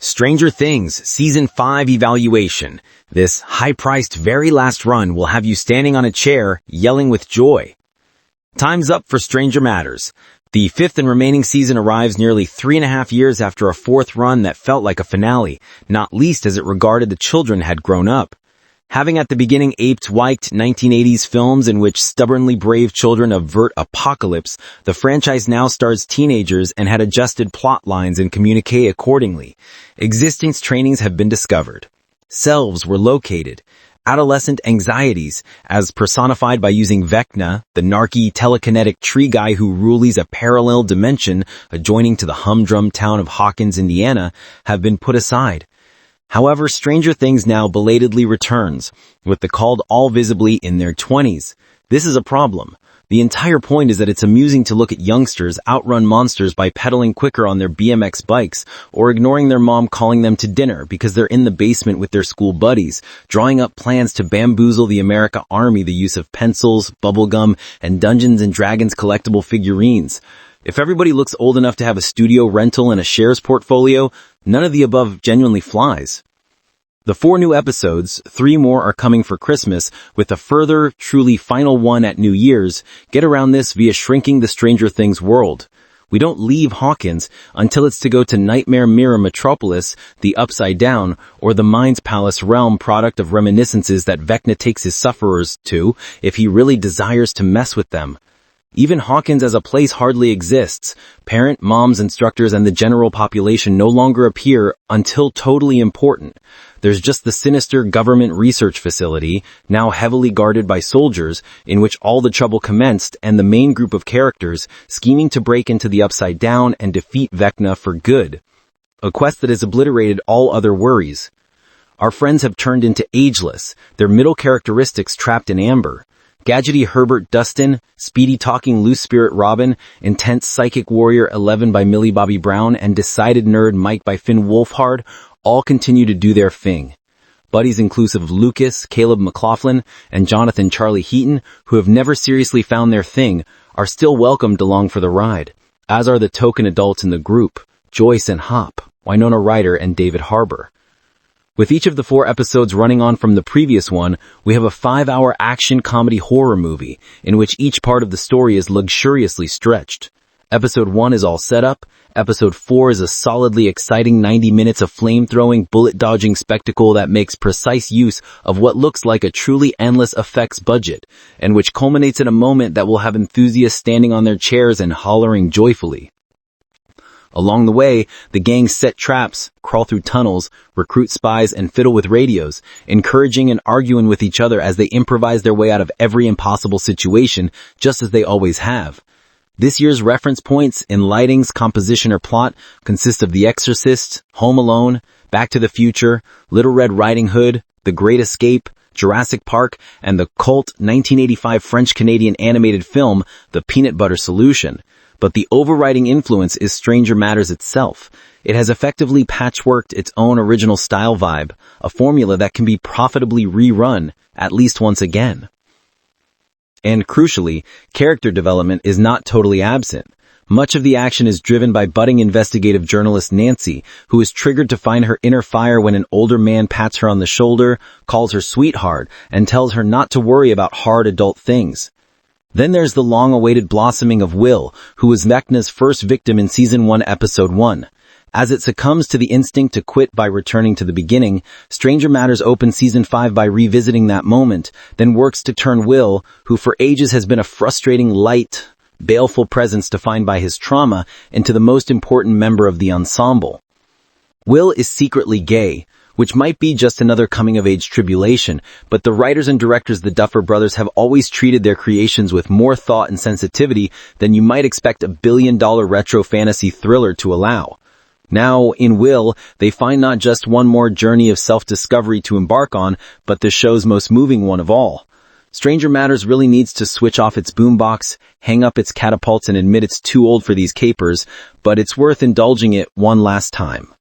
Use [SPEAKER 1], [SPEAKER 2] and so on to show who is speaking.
[SPEAKER 1] Stranger Things Season 5 Evaluation. This high-priced very last run will have you standing on a chair, yelling with joy. Time's up for Stranger Matters. The fifth and remaining season arrives nearly 3.5 years after a fourth run that felt like a finale, not least as it regarded the children had grown up. Having at the beginning aped white 1980s films in which stubbornly brave children avert apocalypse, the franchise now stars teenagers and had adjusted plot lines and communique accordingly. Existence trainings have been discovered. Selves were located. Adolescent anxieties, as personified by using Vecna, the narky telekinetic tree guy who rules a parallel dimension adjoining to the humdrum town of Hawkins, Indiana, have been put aside. However, Stranger Things now belatedly returns, with the called all visibly in their 20s. This is a problem. The entire point is that it's amusing to look at youngsters outrun monsters by pedaling quicker on their BMX bikes, or ignoring their mom calling them to dinner because they're in the basement with their school buddies, drawing up plans to bamboozle the America Army the use of pencils, bubblegum, and Dungeons & Dragons collectible figurines. If everybody looks old enough to have a studio rental and a shares portfolio, none of the above genuinely flies. The 4 new episodes, 3 more are coming for Christmas, with a further, truly final one at New Year's. Get around this via shrinking the Stranger Things world. We don't leave Hawkins until it's to go to Nightmare Mirror Metropolis, the Upside Down, or the Mind's Palace realm product of reminiscences that Vecna takes his sufferers to if he really desires to mess with them. Even Hawkins as a place hardly exists. Parent, moms, instructors, and the general population no longer appear until totally important. There's just the sinister government research facility, now heavily guarded by soldiers, in which all the trouble commenced, and the main group of characters scheming to break into the Upside Down and defeat Vecna for good. A quest that has obliterated all other worries. Our friends have turned into ageless, their middle characteristics trapped in amber. Gadgety Herbert Dustin, speedy talking loose spirit Robin, intense psychic warrior 11 by Millie Bobby Brown, and decided nerd Mike by Finn Wolfhard all continue to do their thing. Buddies inclusive of Lucas, Caleb McLaughlin, and Jonathan Charlie Heaton, who have never seriously found their thing, are still welcomed along for the ride, as are the token adults in the group, Joyce and Hop, Winona Ryder, and David Harbour. With each of the 4 episodes running on from the previous one, we have a 5-hour action comedy horror movie in which each part of the story is luxuriously stretched. Episode 1 is all set up. Episode 4 is a solidly exciting 90 minutes of flame-throwing, bullet-dodging spectacle that makes precise use of what looks like a truly endless effects budget, and which culminates in a moment that will have enthusiasts standing on their chairs and hollering joyfully. Along the way, the gang set traps, crawl through tunnels, recruit spies, and fiddle with radios, encouraging and arguing with each other as they improvise their way out of every impossible situation, just as they always have. This year's reference points in lighting's composition or plot consist of The Exorcist, Home Alone, Back to the Future, Little Red Riding Hood, The Great Escape, Jurassic Park, and the cult 1985 French-Canadian animated film, The Peanut Butter Solution. But the overriding influence is Stranger Matters itself. It has effectively patchworked its own original style vibe, a formula that can be profitably rerun at least once again. And crucially, character development is not totally absent. Much of the action is driven by budding investigative journalist Nancy, who is triggered to find her inner fire when an older man pats her on the shoulder, calls her sweetheart, and tells her not to worry about hard adult things. Then there's the long-awaited blossoming of Will, who was Vecna's first victim in Season 1, Episode 1. As it succumbs to the instinct to quit by returning to the beginning, Stranger Matters opens Season 5 by revisiting that moment, then works to turn Will, who for ages has been a frustrating, light, baleful presence defined by his trauma, into the most important member of the ensemble. Will is secretly gay, which might be just another coming-of-age tribulation, but the writers and directors the Duffer Brothers have always treated their creations with more thought and sensitivity than you might expect a billion-dollar retro fantasy thriller to allow. Now, in Will, they find not just one more journey of self-discovery to embark on, but the show's most moving one of all. Stranger Matters really needs to switch off its boombox, hang up its catapults, and admit it's too old for these capers, but it's worth indulging it one last time.